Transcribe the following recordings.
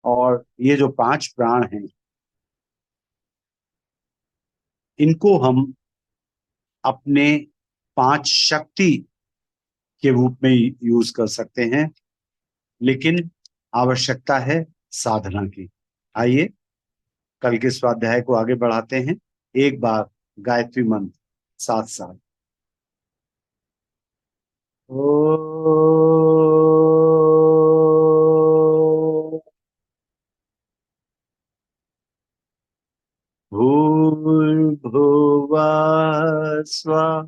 और ये जो पांच प्राण हैं, इनको हम अपने पांच शक्ति के रूप में यूज कर सकते हैं, लेकिन आवश्यकता है साधना की। आइए कल के स्वाध्याय को आगे बढ़ाते हैं। एक बार गायत्री मंत्र साथ साथ। ओ भूर्भुवः स्वः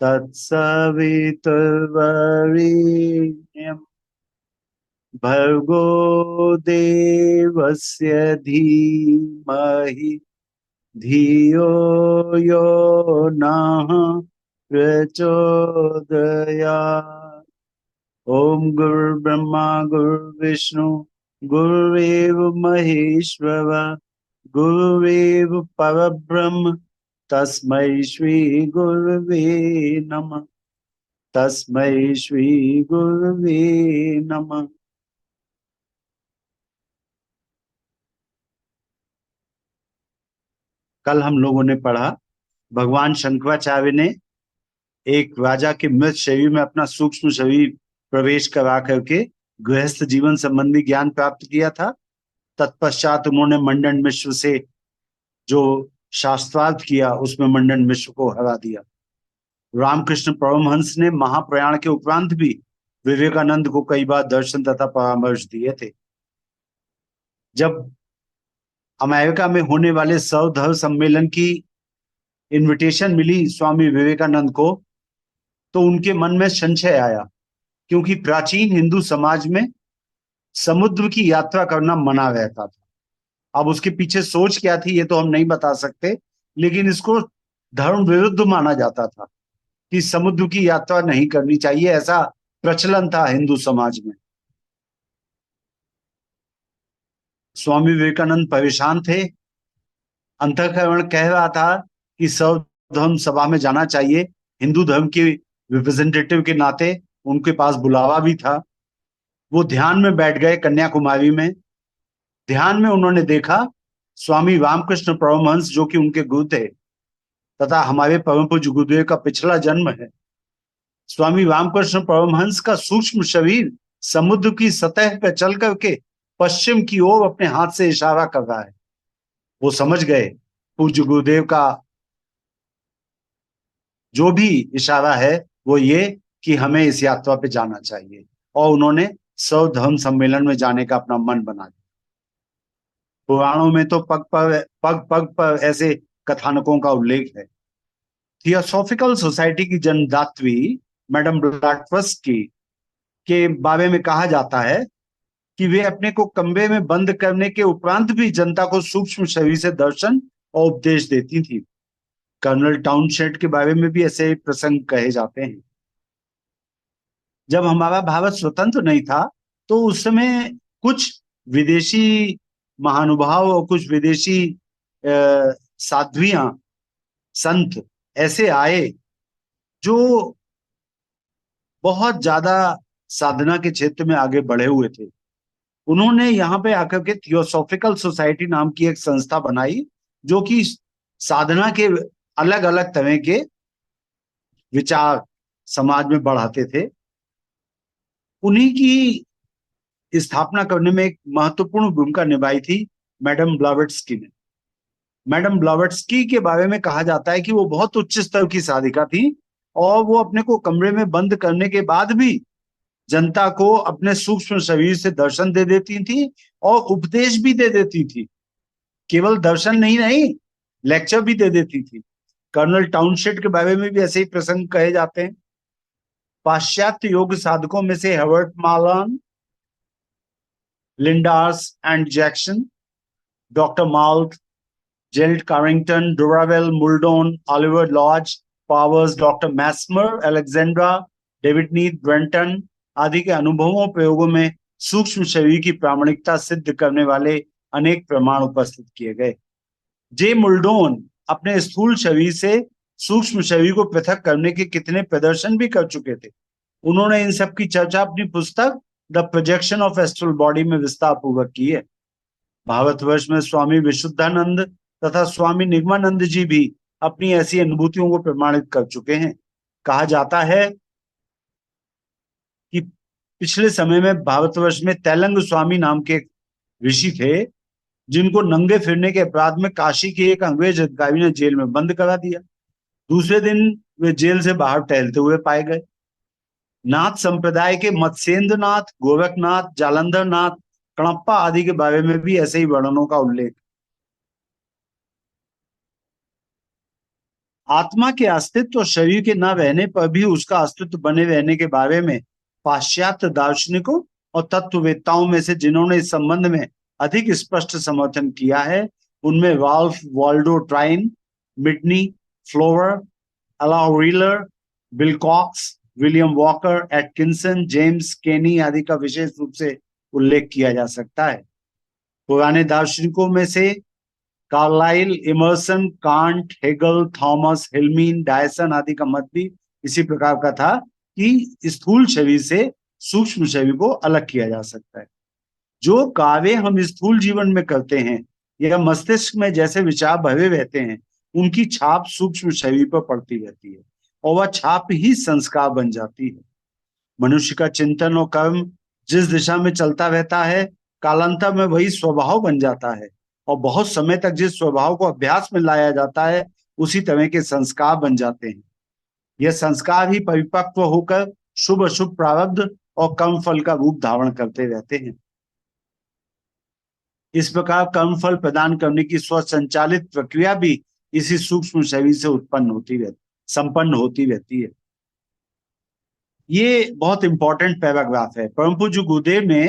तत्सवितुर्वरेण्यं भर्गो देवस्य धीमहि धियो यो नः प्रचोदयात्। ओम गुरुर्ब्रह्मा गुरुर्विष्णु गुरुरेव महेश्वर गुरुरेव परब्रह्म तस्मै श्री गुरुवे नमः। तस्मै श्री गुरुवे नमः। कल हम लोगों ने पढ़ा, भगवान शंकराचार्य ने एक राजा के मृत शरीर में अपना सूक्ष्म शरीर प्रवेश करा करके गृहस्थ जीवन संबंधी ज्ञान प्राप्त किया था। तत्पश्चात उन्होंने मंडन मिश्र से जो शास्त्रार्थ किया उसमें मंडन मिश्र को हरा दिया। रामकृष्ण परमहंस ने महाप्रयाण के उपरांत भी विवेकानंद को कई बार दर्शन तथा परामर्श दिए थे। जब अमेरिका में होने वाले सर्वधर्म सम्मेलन की इनविटेशन मिली स्वामी विवेकानंद को, तो उनके मन में संशय आया, क्योंकि प्राचीन हिंदू समाज में समुद्र की यात्रा करना मना रहता था। अब उसके पीछे सोच क्या थी ये तो हम नहीं बता सकते, लेकिन इसको धर्म विरुद्ध माना जाता था कि समुद्र की यात्रा नहीं करनी चाहिए, ऐसा प्रचलन था हिंदू समाज में। स्वामी विवेकानंद परेशान थे। अंतःकरण कह रहा था कि सर्व धर्म सभा में जाना चाहिए। हिंदू धर्म के रिप्रेजेंटेटिव के नाते उनके पास बुलावा भी था। वो ध्यान में बैठ गए कन्याकुमारी में। ध्यान में उन्होंने देखा स्वामी रामकृष्ण परमहंस, जो कि उनके गुरु थे तथा हमारे परम पूज्य गुरुदेव का पिछला जन्म है, स्वामी रामकृष्ण परमहंस का सूक्ष्म शरीर समुद्र की सतह पर चल करके पश्चिम की ओर अपने हाथ से इशारा कर रहा है। वो समझ गए पूज्य गुरुदेव का जो भी इशारा है वो ये कि हमें इस यात्रा पे जाना चाहिए, और उन्होंने सर्व धर्म सम्मेलन में जाने का अपना मन बना लिया। पुराणों में तो पग पग पर ऐसे कथानकों का उल्लेख है। थियोसॉफिकल सोसाइटी की जन्मदात्री मैडम ब्लैटफस्ट के बारे में कहा जाता है कि वे अपने को कमरे में बंद करने के उपरांत भी जनता को सूक्ष्म शरीर से दर्शन और उपदेश देती थी। कर्नल टाउनशेंड के बारे में भी ऐसे प्रसंग कहे जाते हैं। जब हमारा भारत स्वतंत्र नहीं था तो उस समय कुछ विदेशी महानुभाव और कुछ विदेशी साध्वियां, संत ऐसे आए जो बहुत ज्यादा साधना के क्षेत्र में आगे बढ़े हुए थे। उन्होंने यहाँ पे आकर के थियोसॉफिकल सोसाइटी नाम की एक संस्था बनाई, जो कि साधना के अलग अलग तरह के विचार समाज में बढ़ाते थे। उन्हीं की स्थापना करने में एक महत्वपूर्ण भूमिका निभाई थी मैडम ब्लावेट्स्की ने। मैडम ब्लावेट्स्की के बारे में कहा जाता है कि वो बहुत उच्च स्तर की साधिका थी, और वो अपने को कमरे में बंद करने के बाद भी जनता को अपने सूक्ष्म शरीर से दर्शन दे देती थी और उपदेश भी दे देती थी। केवल दर्शन नहीं, लेक्चर भी दे देती थी। कर्नल टाउनशेंड के बारे में भी ऐसे ही प्रसंग कहे जाते हैं। पाश्चात्य योग साधकों में से हर्बर्ट मालन, लिंडार्स एंड जैक्सन, डॉक्टर माल्ट, जेल्ट कारिंगटन, डोरावेल, Muldoon, Oliver Lodge, Powers, doctor Mesmer, Alexandra, David नीथ, ब्रेंटन आदि के अनुभवों प्रयोगों में सूक्ष्म शरीर की प्रामाणिकता सिद्ध करने वाले अनेक प्रमाण उपस्थित किए गए। जे मुल्डोन अपने स्थूल शरीर से सूक्ष्म शरीर को पृथक करने के कितने प्रदर्शन भी कर चुके थे। उन्होंने इन सब की चर्चा अपनी पुस्तक the projection of astral body में विस्तार पूर्वक की है। भारतवर्ष में स्वामी विशुद्धानंद तथा स्वामी निगमानंद जी भी अपनी ऐसी अनुभूतियों को प्रमाणित कर चुके हैं। कहा जाता है कि पिछले समय में भारतवर्ष में तैलंग स्वामी नाम के ऋषि थे, जिनको नंगे फिरने के अपराध में काशी के एक अंग्रेज अधिकारी ने जेल में बंद करा दिया। दूसरे दिन वे जेल से बाहर टहलते हुए पाए गए। नाथ संप्रदाय के मत्स्येंद्र नाथ, गोरखनाथ, जालंधर नाथ, कणप्पा आदि के बारे में भी ऐसे ही वर्णनों का उल्लेख। आत्मा के अस्तित्व और शरीर के न रहने पर भी उसका अस्तित्व बने रहने के बारे में पाश्चात्य दार्शनिकों और तत्ववेत्ताओं में से जिन्होंने इस संबंध में अधिक स्पष्ट समर्थन किया है, उनमें राल्फ वाल्डो ट्राइन, मिडनी, फ्लोवर, अलाउ रीलर, Wilcox, William Walker, Atkinson, James Kenny आदि का विशेष रूप से उल्लेख किया जा सकता है। पुराने दार्शनिकों में से Carlyle, Emerson, Kant, Hegel, Thomas, हिल्मीन, डायसन आदि का मत भी इसी प्रकार का था कि स्थूल शरीर से सूक्ष्म शरीर को अलग किया जा सकता है। जो कार्य हम स्थूल जीवन में करते हैं या मस्तिष्क में जैसे विचार भरे रहते हैं, उनकी छाप सूक्ष्म शरीर पर पड़ती रहती है और वह छाप ही संस्कार बन जाती है। मनुष्य का चिंतन और कर्म जिस दिशा में चलता रहता है, कालांतर में वही स्वभाव बन जाता है और बहुत समय तक जिस स्वभाव को अभ्यास में लाया जाता है, उसी तरह के संस्कार बन जाते हैं। यह संस्कार ही परिपक्व होकर शुभ अशुभ प्रारब्ध और कर्म फल का रूप धारण करते रहते हैं। इस प्रकार कर्म फल प्रदान करने की स्वसंचालित प्रक्रिया भी इसी सूक्ष्म शरीर से संपन्न होती रहती है। ये बहुत इंपॉर्टेंट पैराग्राफ है। परम पूज्य गुरुदेव ने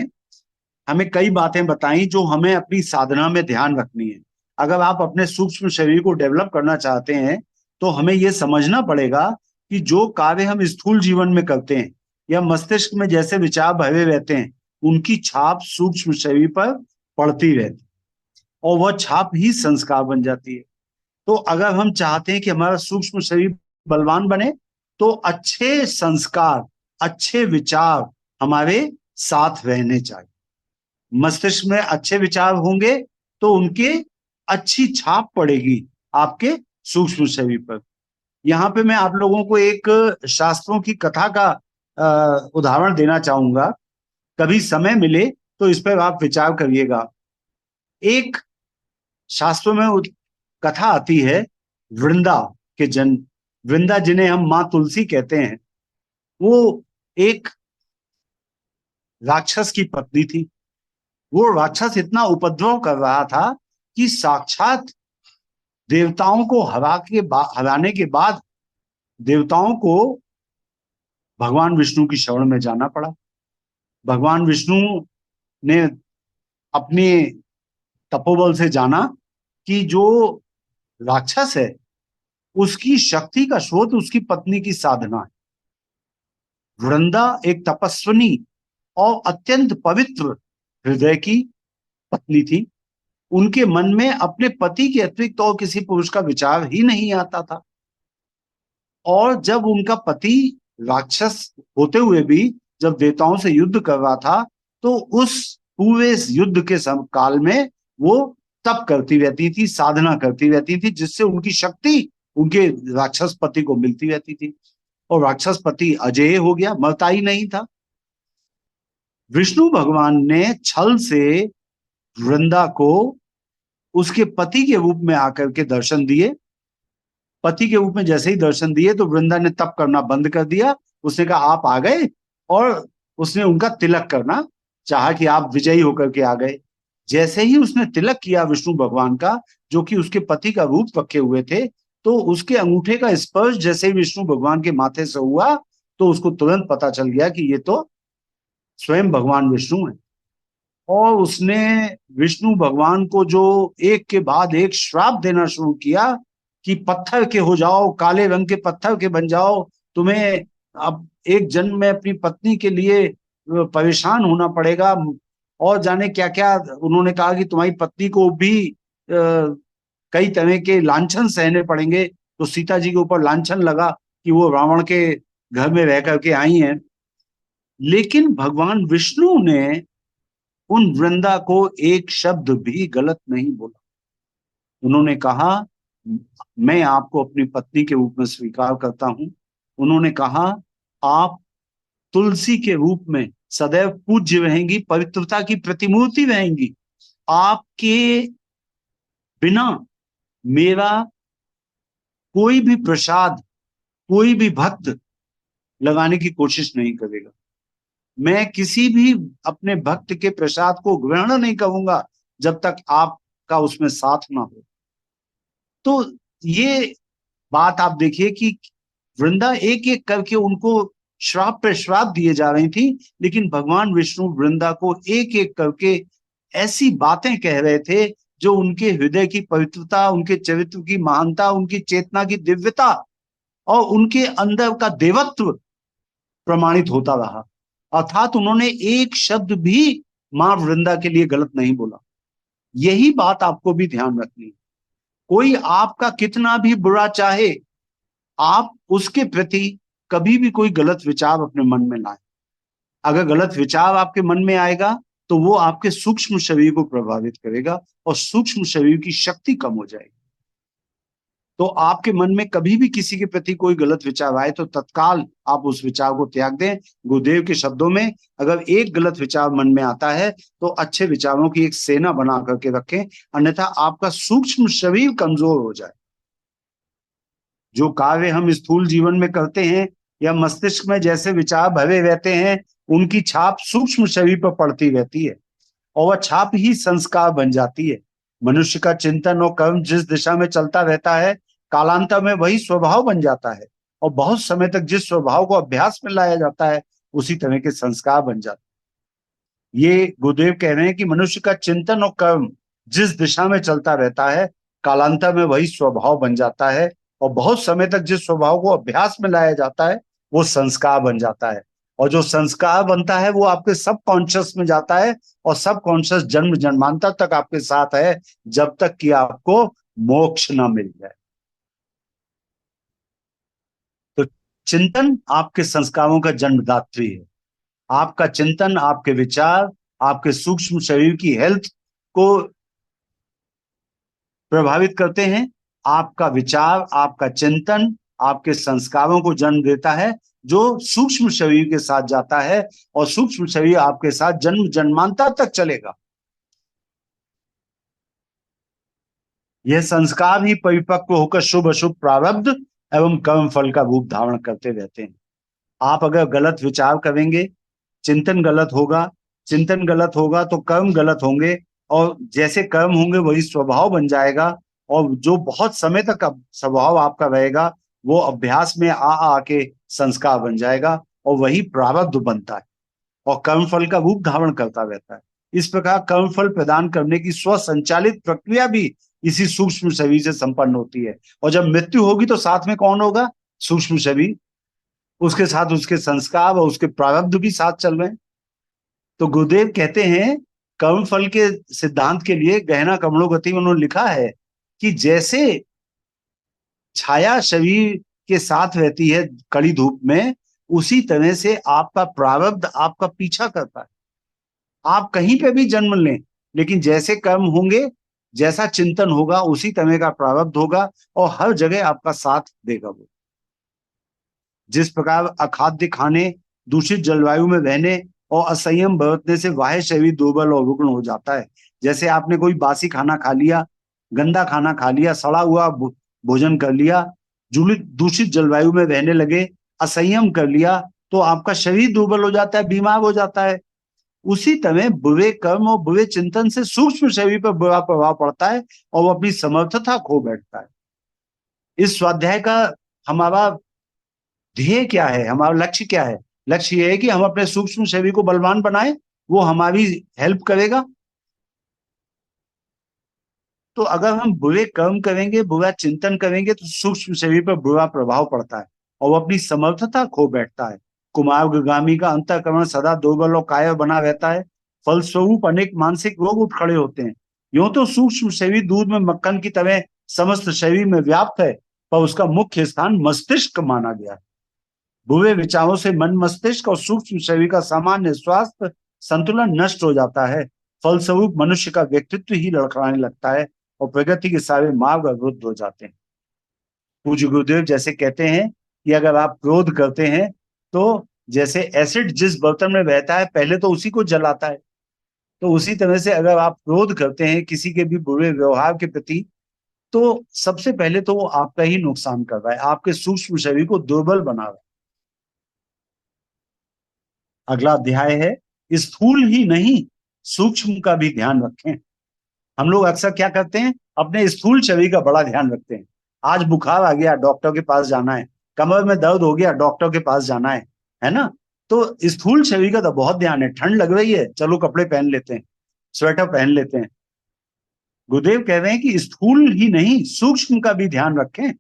हमें कई बातें बताई जो हमें अपनी साधना में ध्यान रखनी है। अगर आप अपने सूक्ष्म शरीर को डेवलप करना चाहते हैं तो हमें यह समझना पड़ेगा कि जो कार्य हम स्थूल जीवन में करते हैं या मस्तिष्क में जैसे विचार भरे रहते हैं, उनकी छाप सूक्ष्म शरीर पर पड़ती रहती और वह छाप ही संस्कार बन जाती है। तो अगर हम चाहते हैं कि हमारा सूक्ष्म शरीर बलवान बने, तो अच्छे संस्कार, अच्छे विचार हमारे साथ रहने चाहिए। मस्तिष्क में अच्छे विचार होंगे तो उनके अच्छी छाप पड़ेगी आपके सूक्ष्म शरीर पर। यहाँ पे मैं आप लोगों को एक शास्त्रों की कथा का उदाहरण देना चाहूंगा। कभी समय मिले तो इस पर आप विचार करिएगा। एक शास्त्रों में कथा आती है वृंदा के जन्म। वृंदा जिन्हें हम माँ तुलसी कहते हैं, वो एक राक्षस की पत्नी थी। वो राक्षस इतना उपद्रव कर रहा था कि साक्षात देवताओं को हराने के बाद देवताओं को भगवान विष्णु की शरण में जाना पड़ा। भगवान विष्णु ने अपने तपोबल से जाना कि जो राक्षस है उसकी शक्ति का स्रोत उसकी पत्नी की साधना है। वृंदा एक तपस्विनी और अत्यंत पवित्र हृदय की पत्नी थी। उनके मन में अपने पति के अतिरिक्त और किसी पुरुष का विचार ही नहीं आता था। और जब उनका पति राक्षस होते हुए भी जब देवताओं से युद्ध कर रहा था, तो उस पूरे युद्ध के काल में वो तप करती रहती थी, साधना करती रहती थी, जिससे उनकी शक्ति उनके राक्षस पति को मिलती रहती थी। और राक्षस पति अजेय हो गया, मरता ही नहीं था। विष्णु भगवान ने छल से वृंदा को उसके पति के रूप में आकर के दर्शन दिए। पति के रूप में जैसे ही दर्शन दिए तो वृंदा ने तप करना बंद कर दिया। उसने कहा आप आ गए, और उसने उनका तिलक करना चाहा कि आप विजयी होकर के आ गए। जैसे ही उसने तिलक किया विष्णु भगवान का, जो कि उसके पति का रूप रखे हुए थे, तो उसके अंगूठे का स्पर्श जैसे ही विष्णु भगवान के माथे से हुआ तो उसको तुरंत पता चल गया कि ये तो स्वयं भगवान विष्णु है। और उसने विष्णु भगवान को जो एक के बाद एक श्राप देना शुरू किया कि पत्थर के हो जाओ, काले रंग के पत्थर के बन जाओ, तुम्हें अब एक जन्म में अपनी पत्नी के लिए परेशान होना पड़ेगा, और जाने क्या क्या। उन्होंने कहा कि तुम्हारी पत्नी को भी कई तरह के लांछन सहने पड़ेंगे। तो सीता जी के ऊपर लांछन लगा कि वो रावण के घर में रह करके आई हैं। लेकिन भगवान विष्णु ने उन वृंदा को एक शब्द भी गलत नहीं बोला। उन्होंने कहा, मैं आपको अपनी पत्नी के रूप में स्वीकार करता हूं। उन्होंने कहा, आप तुलसी के रूप में सदैव पूज्य रहेंगी, पवित्रता की प्रतिमूर्ति रहेंगी। आपके बिना मेरा कोई भी प्रसाद, कोई भी भक्त लगाने की कोशिश नहीं करेगा। मैं किसी भी अपने भक्त के प्रसाद को ग्रहण नहीं करूंगा जब तक आपका उसमें साथ ना हो। तो ये बात आप देखिए कि वृंदा एक एक करके उनको श्राप पे श्राप दिए जा रही थी, लेकिन भगवान विष्णु वृंदा को एक एक करके ऐसी बातें कह रहे थे जो उनके हृदय की पवित्रता, उनके चरित्र की महानता, उनकी चेतना की दिव्यता और उनके अंदर का देवत्व प्रमाणित होता रहा। अर्थात उन्होंने एक शब्द भी मां वृंदा के लिए गलत नहीं बोला। यही बात आपको भी ध्यान रखनी है। कोई आपका कितना भी बुरा चाहे, आप उसके प्रति कभी भी कोई गलत विचार अपने मन में लाए। अगर गलत विचार आपके मन में आएगा तो वो आपके सूक्ष्म शरीर को प्रभावित करेगा और सूक्ष्म शरीर की शक्ति कम हो जाएगी। तो आपके मन में कभी भी किसी के प्रति कोई गलत विचार आए तो तत्काल आप उस विचार को त्याग दें। गुरुदेव के शब्दों में, अगर एक गलत विचार मन में आता है तो अच्छे विचारों की एक सेना बना करके रखें, अन्यथा आपका सूक्ष्म शरीर कमजोर हो जाए। जो कार्य हम स्थूल जीवन में करते हैं या मस्तिष्क में जैसे विचार भरे रहते हैं, उनकी छाप सूक्ष्म शरीर पर पड़ती रहती है और वह छाप ही संस्कार बन जाती है। मनुष्य का चिंतन और कर्म जिस दिशा में चलता रहता है, कालांतर में वही स्वभाव बन जाता है और बहुत समय तक जिस स्वभाव को अभ्यास में लाया जाता है उसी तरह के संस्कार बन जाते हैं। ये गुरुदेव कह रहे हैं कि मनुष्य का चिंतन और कर्म जिस दिशा में चलता रहता है, कालांतर में वही स्वभाव बन जाता है और बहुत समय तक जिस स्वभाव को अभ्यास में लाया जाता है वो संस्कार बन जाता है। और जो संस्कार बनता है वो आपके सब कॉन्शियस में जाता है और सब कॉन्शियस जन्म जन्मांतर तक आपके साथ है, जब तक कि आपको मोक्ष ना मिल जाए। तो चिंतन आपके संस्कारों का जन्मदात्री है। आपका चिंतन, आपके विचार, आपके सूक्ष्म शरीर की हेल्थ को प्रभावित करते हैं। आपका विचार, आपका चिंतन आपके संस्कारों को जन्म देता है, जो सूक्ष्म शरीर के साथ जाता है और सूक्ष्म शरीर आपके साथ जन्म जन्मांतर तक चलेगा। यह संस्कार ही परिपक्व होकर शुभ अशुभ प्रारब्ध एवं कर्म फल का रूप धारण करते रहते हैं। आप अगर गलत विचार करेंगे, चिंतन गलत होगा तो कर्म गलत होंगे और जैसे कर्म होंगे वही स्वभाव बन जाएगा और जो बहुत समय तक स्वभाव आपका रहेगा वो अभ्यास में आके संस्कार बन जाएगा और वही प्रारब्ध बनता है और कर्मफल का रूप धारण करता रहता है। इस प्रकार कर्मफल प्रदान करने की स्वसंचालित प्रक्रिया भी इसी सूक्ष्म शरीर से संपन्न होती है और जब मृत्यु होगी तो साथ में कौन होगा? सूक्ष्म शरीर, उसके साथ उसके संस्कार और उसके प्रारब्ध भी साथ चल रहे हैं। तो गुरुदेव कहते हैं, कर्मफल के सिद्धांत के लिए गहना कमलोगति में उन्होंने लिखा है कि जैसे छाया शरीर के साथ रहती है कड़ी धूप में, उसी तरह से आपका प्रारब्ध आपका पीछा करता है। आप कहीं पे भी जन्म लें, लेकिन जैसे कर्म होंगे, जैसा चिंतन होगा, उसी तरह का प्रारब्ध होगा और हर जगह आपका साथ देगा वो। जिस प्रकार अखाद्य खाने, दूषित जलवायु में रहने और असंयम बरतने से बाह्य शरीर दुर्बल और रुग्ण हो जाता है। जैसे आपने कोई बासी खाना खा लिया, गंदा खाना खा लिया, सड़ा हुआ भोजन कर लिया, दूषित जलवायु में रहने लगे, असंयम कर लिया, तो आपका शरीर दुर्बल हो जाता है, बीमार हो जाता है। उसी तरह बुरे कर्म और बुरे चिंतन से सूक्ष्म शरीर पर बुरा प्रभाव पड़ता है और वो अपनी समर्थता खो बैठता है। इस स्वाध्याय का हमारा ध्येय क्या है, हमारा लक्ष्य क्या है? लक्ष्य ये है कि हम अपने सूक्ष्म शरीर को बलवान बनाएं, वो हमारी हेल्प करेगा। तो अगर हम बुरे कर्म करेंगे, बुरा चिंतन करेंगे तो सूक्ष्म शरीर पर बुरा प्रभाव पड़ता है और वो अपनी समर्थता खो बैठता है। कुमारगामी का अंतःकरण सदा दुर्बल और कायर बना रहता है। फलस्वरूप अनेक मानसिक रोग उठ खड़े होते हैं। यूं तो सूक्ष्म शरीर दूध में मक्खन की तरह समस्त शरीर में व्याप्त है, पर उसका मुख्य स्थान मस्तिष्क माना गया है। बुरे विचारों से मन मस्तिष्क और सूक्ष्म शरीर का सामान्य स्वास्थ्य संतुलन नष्ट हो जाता है। फलस्वरूप मनुष्य का व्यक्तित्व ही लड़खड़ाने लगता है और प्रगति के सारे मार्ग अवरुद्ध हो जाते हैं। पूज्य गुरुदेव जैसे कहते हैं कि अगर आप क्रोध करते हैं तो जैसे एसिड जिस बर्तन में बहता है पहले तो उसी को जलाता है, तो उसी तरह से अगर आप क्रोध करते हैं किसी के भी बुरे व्यवहार के प्रति, तो सबसे पहले तो वो आपका ही नुकसान कर रहा है, आपके सूक्ष्म शरीर को दुर्बल बना रहा है। अगला अध्याय है, स्थूल ही नहीं सूक्ष्म का भी ध्यान रखें। हम लोग अक्सर क्या करते हैं, अपने स्थूल शरीर का बड़ा ध्यान रखते हैं। आज बुखार आ गया, डॉक्टर के पास जाना है, कमर में दर्द हो गया, डॉक्टर के पास जाना है ना। तो स्थूल शरीर का तो बहुत ध्यान है, ठंड लग रही है, चलो कपड़े पहन लेते हैं, स्वेटर पहन लेते हैं। गुरुदेव कह रहे हैं कि स्थूल ही नहीं सूक्ष्म का भी ध्यान रखें।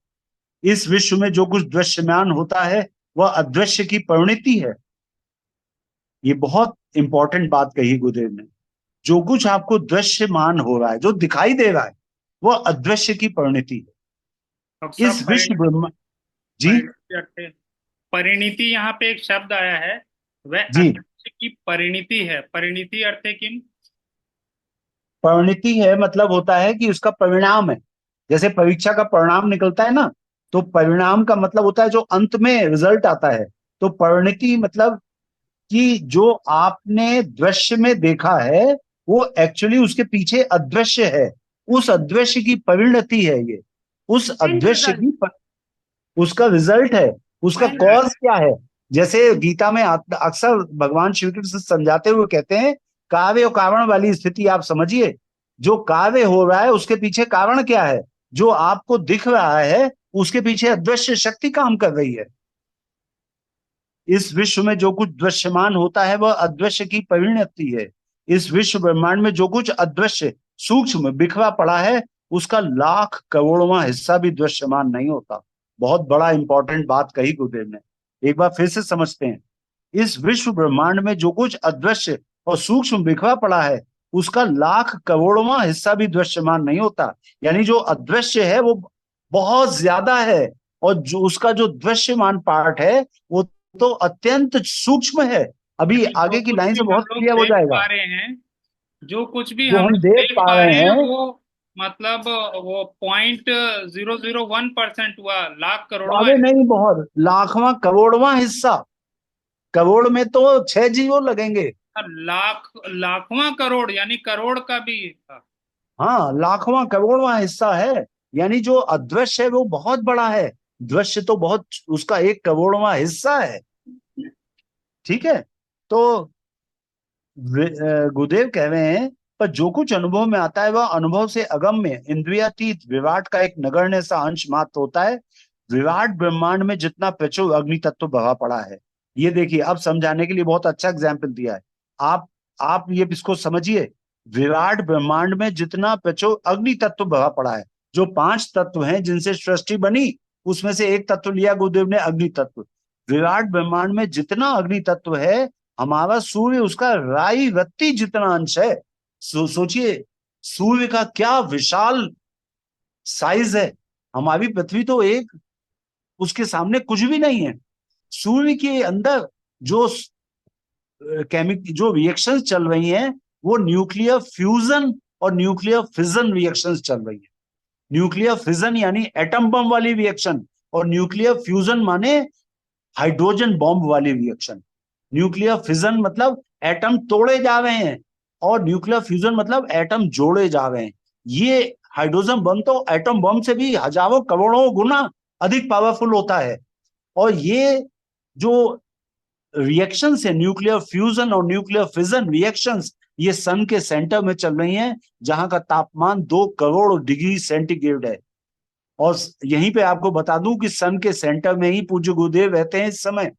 इस विश्व में जो कुछ दृश्यमान होता है वह अदृश्य की परिणति है। ये बहुत इंपॉर्टेंट बात कही गुरुदेव ने। जो कुछ आपको दृश्यमान हो रहा है, जो दिखाई दे रहा है, वह अदृश्य की परिणति तो है। सब इस विश्व ब्रह्म जी परिणति अर्थ है। परिणति यहाँ पे एक शब्द आया है, वह जी अदृश्य की परिणति है। परिणति अर्थ है कि परिणति है, मतलब होता है कि उसका परिणाम है। जैसे परीक्षा का परिणाम निकलता है ना, तो परिणाम का मतलब होता है जो अंत में रिजल्ट आता है। तो परिणति मतलब कि जो आपने दृश्य में देखा है वो एक्चुअली उसके पीछे अदृश्य है, उस अदृश्य की परिणति है ये, उस अदृश्य की उसका रिजल्ट है, उसका कॉज क्या है। जैसे गीता में अक्सर भगवान श्री कृष्ण समझाते हुए कहते हैं, कार्य और कारण वाली स्थिति आप समझिए। जो कार्य हो रहा है उसके पीछे कारण क्या है, जो आपको दिख रहा है उसके पीछे अदृश्य शक्ति काम कर रही है। इस विश्व में जो कुछ दृश्यमान होता है वह अदृश्य की परिणति है। इस विश्व ब्रह्मांड में जो कुछ अदृश्य सूक्ष्म बिखरा पड़ा है उसका लाख करोड़वां हिस्सा भी दृश्यमान नहीं होता। बहुत बड़ा इंपॉर्टेंट बात कही गुरुदेव ने, एक बार फिर से समझते हैं। इस विश्व ब्रह्मांड में जो कुछ अदृश्य और सूक्ष्म बिखरा पड़ा है उसका लाख करोड़वां हिस्सा भी दृश्यमान नहीं होता। यानी जो अदृश्य है वो बहुत ज्यादा है, और जो उसका जो दृश्यमान पार्ट है वो तो अत्यंत सूक्ष्म है। अभी यानी जो आगे की कुछ लाइन भी से हम बहुत लोग क्लियर हो देख जाएगा। पा रहे हैं, जो कुछ भी जो हम हम लोग देख देख पा पा रहे रहे हैं हैं, वो मतलब वो 0.001% हुआ लाख करोड़वा अरे है। नहीं, बहुत लाखवां करोड़वां हिस्सा। करोड़ में तो 6 जीरो लगेंगे। लाखवां करोड़ यानी करोड़ का भी था। हाँ, लाखवां करोड़वां हिस्सा है। यानी जो अदृश्य है वो बहुत बड़ा है, दृश्य तो बहुत उसका 1 करोड़वां हिस्सा है। ठीक है। तो गुरुदेव कह रहे हैं, पर जो कुछ अनुभव में आता है वह अनुभव से अगम्य इंद्रियातीत विराट का एक नगण्य सा अंश मात्र होता है। विराट ब्रह्मांड में जितना प्रचुर अग्नि तत्व भरा पड़ा है, ये देखिए अब समझाने के लिए बहुत अच्छा एग्जाम्पल दिया है। आप आप ये इसको समझिए, विराट ब्रह्मांड में जितना प्रचुर अग्नि तत्व भरा पड़ा है, जो 5 तत्व हैं जिनसे सृष्टि बनी, उसमें से एक तत्व लिया गुरुदेव ने, अग्नि तत्व। विराट ब्रह्मांड में जितना अग्नि तत्व है, हमारा सूर्य उसका राई रत्ती जितना अंश है। सोचिए सूर्य का क्या विशाल साइज है। हमारी पृथ्वी तो एक उसके सामने कुछ भी नहीं है। सूर्य के अंदर जो जो रिएक्शंस चल रही हैं वो न्यूक्लियर फ्यूजन और न्यूक्लियर फिजन रिएक्शंस चल रही है। न्यूक्लियर फिजन यानी एटम बम वाली रिएक्शन, और न्यूक्लियर फ्यूजन माने हाइड्रोजन बॉम्ब वाली रिएक्शन। न्यूक्लियर फिजन मतलब एटम तोड़े जा रहे हैं, और न्यूक्लियर फ्यूजन मतलब एटम जोड़े जा रहे हैं। ये हाइड्रोजन बम तो एटम बम से भी हजारों करोड़ों गुना अधिक पावरफुल होता है। और ये जो रिएक्शंस है, न्यूक्लियर फ्यूजन और न्यूक्लियर फिजन रिएक्शंस, ये सन के सेंटर में चल रही हैं, जहां का तापमान 2 करोड़ डिग्री सेंटीग्रेड है। और यहीं पे आपको बता दूं कि सन के सेंटर में ही पूज्य गुरुदेव रहते हैं इस समय।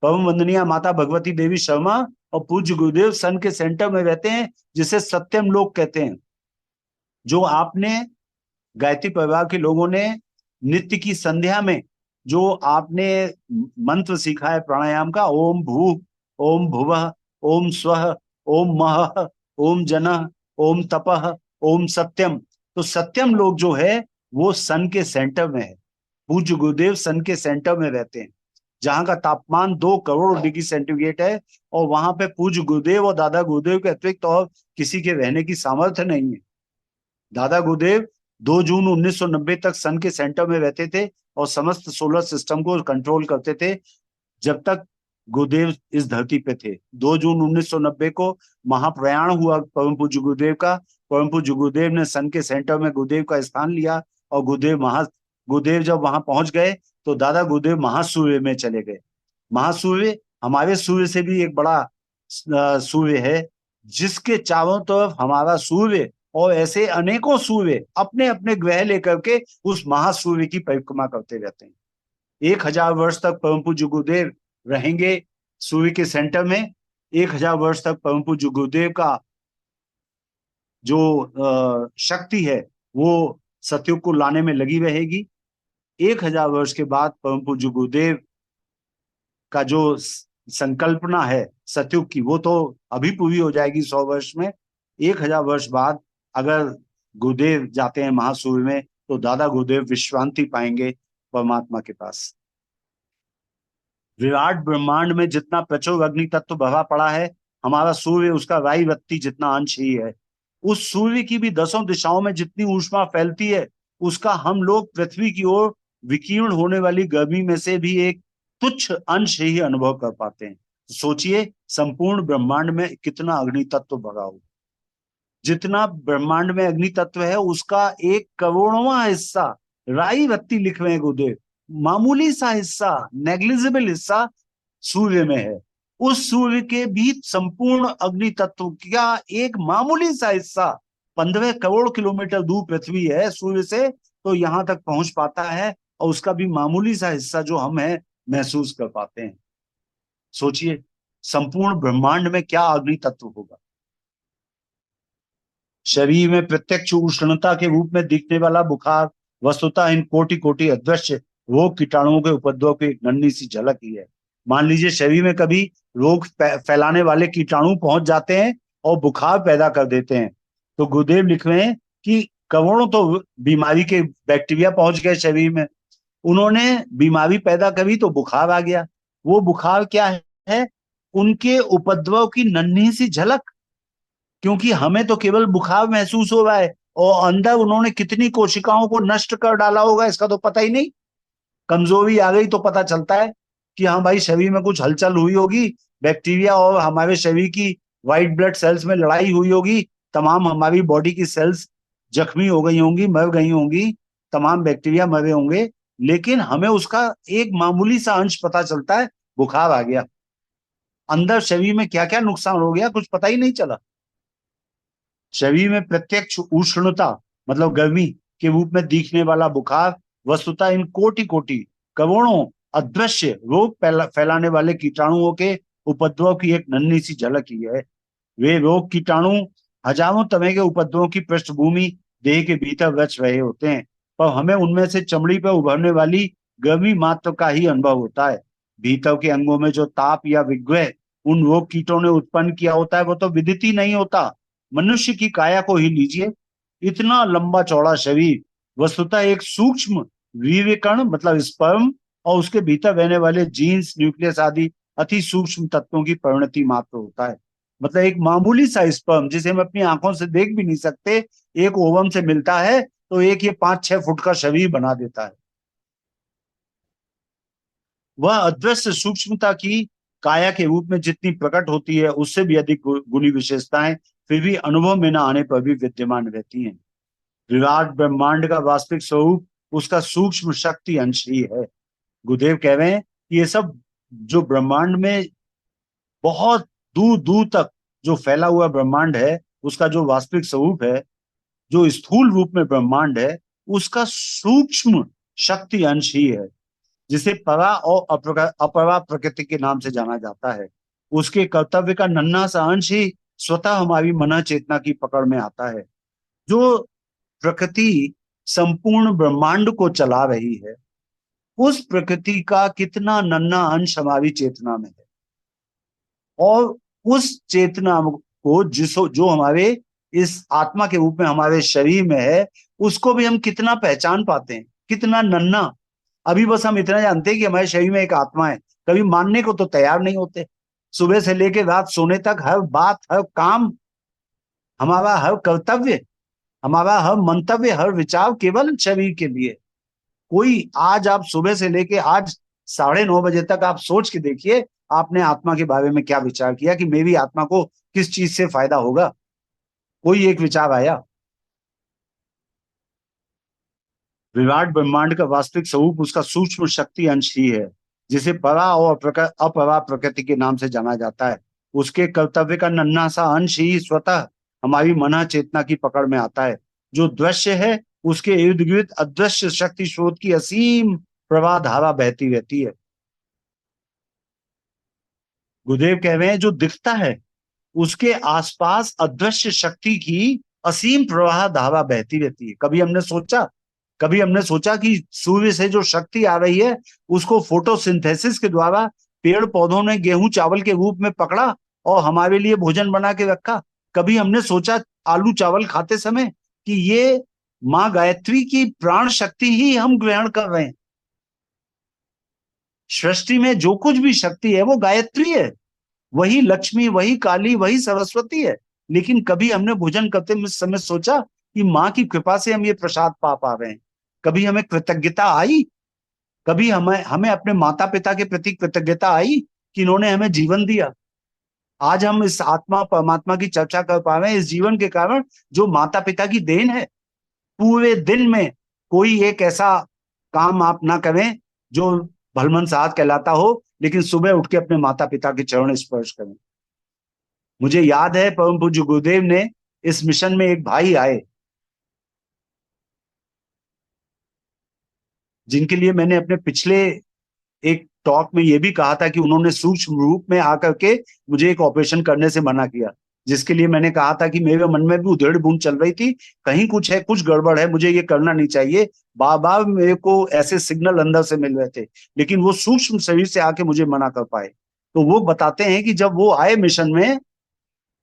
परम वंदनीय माता भगवती देवी शर्मा और पूज्य गुरुदेव सन के सेंटर में रहते हैं, जिसे सत्यम लोग कहते हैं। जो आपने गायत्री परिवार के लोगों ने नित्य की संध्या में जो आपने मंत्र सीखा है प्राणायाम का, ओम भू, ओम भुवः, ओम स्वः, ओम महः, ओम जनः, ओम तपः, ओम सत्यम। तो सत्यम लोग जो है वो सन के सेंटर में है। पूज्य गुरुदेव सन के सेंटर में रहते हैं। जहां का तापमान 2 करोड़ डिग्री सेंटीग्रेड है, और वहां पे पूज्य गुरुदेव और दादा गुरुदेव के अतिरिक्त और किसी के रहने की सामर्थ्य नहीं है। दादा गुरुदेव 2 जून 1990 तक सन के सेंटर में रहते थे और समस्त सोलर सिस्टम को कंट्रोल करते थे जब तक गुरुदेव इस धरती पे थे। 2 जून 1990 को महाप्रयाण हुआ परम पूज्य गुरुदेव का। परम पूज्य गुरुदेव ने सन के सेंटर में गुरुदेव का स्थान लिया, और गुरुदेव जब वहां पहुंच गए तो दादा गुरुदेव महासूर्य में चले गए। महासूर्य हमारे सूर्य से भी एक बड़ा सूर्य है, जिसके चारों तरफ हमारा सूर्य और ऐसे अनेकों सूर्य अपने अपने ग्रह लेकर के उस महासूर्य की परिक्रमा करते रहते हैं। 1000 वर्ष तक परम पूज्य गुरुदेव रहेंगे सूर्य के सेंटर में। 1000 वर्ष तक परम पूज्य गुरुदेव का जो शक्ति है वो सतयुग को लाने में लगी रहेगी। 1000 वर्ष के बाद परम पूज्य गुरुदेव का जो संकल्पना है सतयुग की, वो तो अभी पूरी हो जाएगी 100 वर्ष में। 1000 वर्ष बाद अगर गुरुदेव जाते हैं महासूर्य में, तो दादा गुरुदेव विश्रांति पाएंगे परमात्मा के पास। विराट ब्रह्मांड में जितना प्रचुर अग्नि तत्व भरा पड़ा है, हमारा सूर्य उसका वायु बत्ती जितना अंश ही है। उस सूर्य की भी 10 दिशाओं में जितनी ऊष्मा फैलती है, उसका हम लोग पृथ्वी की ओर विकीर्ण होने वाली गर्मी में से भी एक तुच्छ अंश ही अनुभव कर पाते हैं। तो सोचिए संपूर्ण ब्रह्मांड में कितना अग्नि तत्व भरा हो। जितना ब्रह्मांड में अग्नि तत्व है उसका 1 करोड़वां हिस्सा, राई बत्ती लिख रहे हैं गुरुदेव, मामूली सा हिस्सा, नेग्लिजिबल हिस्सा सूर्य में है। उस सूर्य के भी संपूर्ण अग्नि तत्व का एक मामूली सा हिस्सा 15 करोड़ किलोमीटर दूर पृथ्वी है सूर्य से, तो यहां तक पहुंच पाता है, और उसका भी मामूली सा हिस्सा जो हम है महसूस कर पाते हैं। सोचिए संपूर्ण ब्रह्मांड में क्या अग्नि तत्व होगा। शरीर में प्रत्यक्ष उष्णता के रूप में दिखने वाला बुखार वस्तुतः इन कोटि कोटि अदृश्य रोग कीटाणुओं के उपद्रव की एक नन्ही सी झलक ही है। मान लीजिए शरीर में कभी रोग फैलाने वाले कीटाणु पहुंच जाते हैं और बुखार पैदा कर देते हैं, तो गुरुदेव लिख रहे हैं कि करोड़ों तो बीमारी के बैक्टीरिया पहुंच गए शरीर में, उन्होंने बीमारी पैदा करी तो बुखार आ गया। वो बुखार क्या है? उनके उपद्रव की नन्ही सी झलक, क्योंकि हमें तो केवल बुखार महसूस हो रहा है, और अंदर उन्होंने कितनी कोशिकाओं को नष्ट कर डाला होगा इसका तो पता ही नहीं। कमजोरी आ गई तो पता चलता है कि हाँ भाई शरीर में कुछ हलचल हुई होगी, बैक्टीरिया और हमारे शरीर की व्हाइट ब्लड सेल्स में लड़ाई हुई होगी, तमाम हमारी बॉडी की सेल्स जख्मी हो गई होंगी, मर गई होंगी, तमाम बैक्टीरिया मरे होंगे, लेकिन हमें उसका एक मामूली सा अंश पता चलता है, बुखार आ गया। अंदर शरीर में क्या क्या नुकसान हो गया कुछ पता ही नहीं चला। शरीर में प्रत्यक्ष उष्णता मतलब गर्मी के रूप में दिखने वाला बुखार वस्तुतः इन कोटि कोटि करोड़ों अदृश्य रोग फैलाने वाले कीटाणुओं के उपद्रव की एक नन्ही सी झलक ही है। वे रोग कीटाणु हजारों तरह के उपद्रवों की पृष्ठभूमि देह के भीतर रच रहे होते हैं, पर हमें उनमें से चमड़ी पर उभरने वाली गर्मी मात्र का ही अनुभव होता है। भीतर के अंगों में जो ताप या विग्रह उन रोग कीटों ने उत्पन्न किया होता है वो तो विदित ही नहीं होता। मनुष्य की काया को ही लीजिए, इतना लंबा चौड़ा शरीर वस्तुतः एक सूक्ष्म वीर्यकण मतलब स्पर्म और उसके भीतर रहने वाले जीन्स, न्यूक्लियस आदि अति सूक्ष्म तत्वों की परिणति मात्र होता है। मतलब एक मामूली सा स्पर्म जिसे हम अपनी आंखों से देख भी नहीं सकते, एक ओवम से मिलता है तो एक ये 5-6 फुट का शरीर बना देता है। वह अदृश्य सूक्ष्मता की काया के रूप में जितनी प्रकट होती है उससे भी अधिक गुणी विशेषताएं फिर भी अनुभव में न आने पर भी विद्यमान रहती हैं। विराट ब्रह्मांड का वास्तविक स्वरूप उसका सूक्ष्म शक्ति अंश ही है। गुरुदेव कह रहे हैं कि ये सब जो ब्रह्मांड में बहुत दूर दूर तक जो फैला हुआ ब्रह्मांड है उसका जो वास्तविक स्वरूप है, जो स्थूल रूप में ब्रह्मांड है, उसका सूक्ष्म शक्ति अंश ही है, जिसे परा और अपरा प्रकृति के नाम से जाना जाता है। उसके कर्तव्य का नन्हा सा अंश ही स्वतः हमारी मन चेतना की पकड़ में आता है। जो प्रकृति संपूर्ण ब्रह्मांड को चला रही है, उस प्रकृति का कितना नन्हा अंश हमारी चेतना में है, और उस चेतना को जो हमारे इस आत्मा के रूप में हमारे शरीर में है, उसको भी हम कितना पहचान पाते हैं, कितना नन्हा। अभी बस हम इतना जानते हैं कि हमारे शरीर में एक आत्मा है, कभी मानने को तो तैयार नहीं होते। सुबह से लेकर रात सोने तक हर बात, हर काम, हमारा हर कर्तव्य, हमारा हर मंतव्य, हर विचार केवल शरीर के लिए। कोई आज आप सुबह से लेके आज 9:30 बजे तक आप सोच के देखिए, आपने आत्मा के बारे में क्या विचार किया कि मेरी आत्मा को किस चीज से फायदा होगा? कोई एक विचार आया? विराट ब्रह्मांड का वास्तविक स्वरूप उसका सूक्ष्म शक्ति अंश ही है, जिसे परा और अपरा प्रकृति के नाम से जाना जाता है। उसके कर्तव्य का नन्हा सा अंश ही स्वतः हमारी मन चेतना की पकड़ में आता है। जो दृश्य है उसके इर्द गिर्द अदृश्य शक्ति स्रोत की असीम प्रवाह धारा बहती रहती है। गुरुदेव कह रहे हैं जो दिखता है उसके आसपास अदृश्य शक्ति की असीम प्रवाह धारा बहती रहती है। कभी हमने सोचा कि सूर्य से जो शक्ति आ रही है उसको फोटोसिंथेसिस के द्वारा पेड़ पौधों ने गेहूं चावल के रूप में पकड़ा और हमारे लिए भोजन बना के रखा? कभी हमने सोचा आलू चावल खाते समय कि ये माँ गायत्री की प्राण शक्ति ही हम ग्रहण कर रहे हैं? सृष्टि में जो कुछ भी शक्ति है वो गायत्री है, वही लक्ष्मी, वही काली, वही सरस्वती है। लेकिन कभी हमने भोजन करते समय सोचा कि माँ की कृपा से हम ये प्रसाद पा रहे हैं? कभी हमें कृतज्ञता आई? कभी हमें हमें अपने माता पिता के प्रति कृतज्ञता आई कि इन्होंने हमें जीवन दिया? आज हम इस आत्मा परमात्मा की चर्चा कर पा रहे हैं इस जीवन के कारण, जो माता पिता की देन है। पूरे दिन में कोई एक ऐसा काम आप ना करें जो भलमनसाहत कहलाता हो, लेकिन सुबह उठ के अपने माता पिता के चरण स्पर्श करें। मुझे याद है परम पूज्य गुरुदेव ने इस मिशन में एक भाई आए, जिनके लिए मैंने अपने पिछले एक टॉक में ये भी कहा था कि उन्होंने सूक्ष्म रूप में आकर के मुझे एक ऑपरेशन करने से मना किया, जिसके लिए मैंने कहा था कि मेरे मन में भी उधेड़ बुन चल रही थी, कहीं कुछ है, कुछ गड़बड़ है, मुझे ये करना नहीं चाहिए। बार बार मेरे को ऐसे सिग्नल अंदर से मिल रहे थे, लेकिन वो सूक्ष्म शरीर से आके मुझे मना कर पाए। तो वो बताते हैं कि जब वो आए मिशन में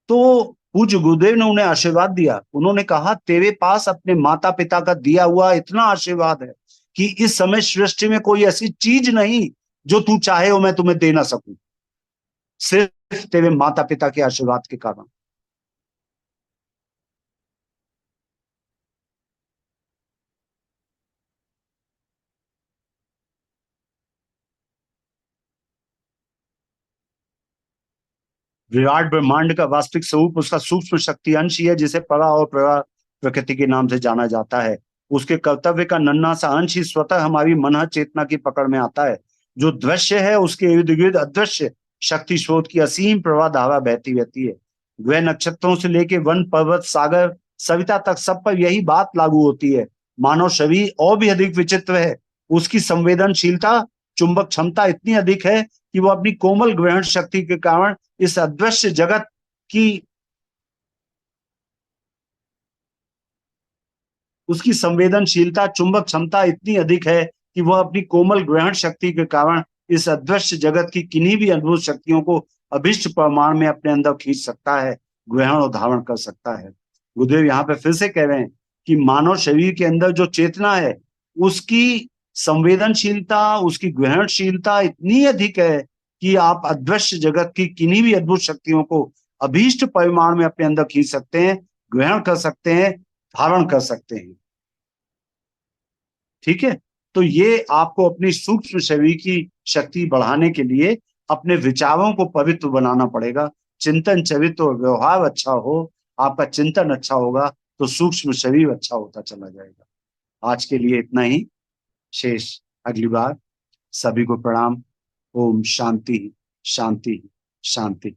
तो पूज्य गुरुदेव ने उन्हें आशीर्वाद दिया। उन्होंने कहा तेरे पास अपने माता पिता का दिया हुआ इतना आशीर्वाद है कि इस समय सृष्टि में कोई ऐसी चीज नहीं जो तू चाहे हो मैं तुम्हें दे ना सकूं, सिर्फ तेरे माता पिता के आशीर्वाद के कारण। विराट ब्रह्मांड का वास्तविक स्वरूप उसका सूक्ष्म शक्ति अंश ही है, जिसे परा और परा प्रकृति के नाम से जाना जाता है। उसके कर्तव्य का नन्हा सा अंश ही स्वतः हमारी मन चेतना की पकड़ में आता है। जो दृश्य है उसके इर्द गिर्द अदृश्य शक्ति स्रोत की असीम प्रवाह धारा बहती रहती है। ग्रह नक्षत्रों से लेके वन पर्वत सागर सविता तक सब पर यही बात लागू होती है। मानव शरीर और भी अधिक विचित्र है। उसकी संवेदनशीलता, चुंबक क्षमता इतनी अधिक है कि वो अपनी कोमल ग्रहण शक्ति के कारण इस अदृश्य जगत की, उसकी संवेदनशीलता, चुंबक क्षमता इतनी अधिक है कि वह अपनी कोमल ग्रहण शक्ति के कारण इस अदृश्य जगत की किन्हीं भी अद्भुत शक्तियों को अभिष्ट परिमाण में अपने अंदर खींच सकता है, ग्रहण और धारण कर सकता है। गुरुदेव यहाँ पे फिर से कह रहे हैं कि मानव शरीर के अंदर जो चेतना है उसकी संवेदनशीलता, उसकी ग्रहणशीलता इतनी अधिक है कि आप अदृश्य जगत की किन्हीं भी अद्भुत शक्तियों को अभीष्ट परिमाण में अपने अंदर खींच सकते हैं, ग्रहण कर सकते हैं, धारण कर सकते हैं। ठीक है? तो ये आपको अपनी सूक्ष्म शरीर की शक्ति बढ़ाने के लिए अपने विचारों को पवित्र बनाना पड़ेगा। चिंतन, चरित्र और व्यवहार अच्छा हो, आपका चिंतन अच्छा होगा तो सूक्ष्म शरीर अच्छा होता चला जाएगा। आज के लिए इतना ही, शेष अगली बार। सभी को प्रणाम। ओम शांति शांति शांति।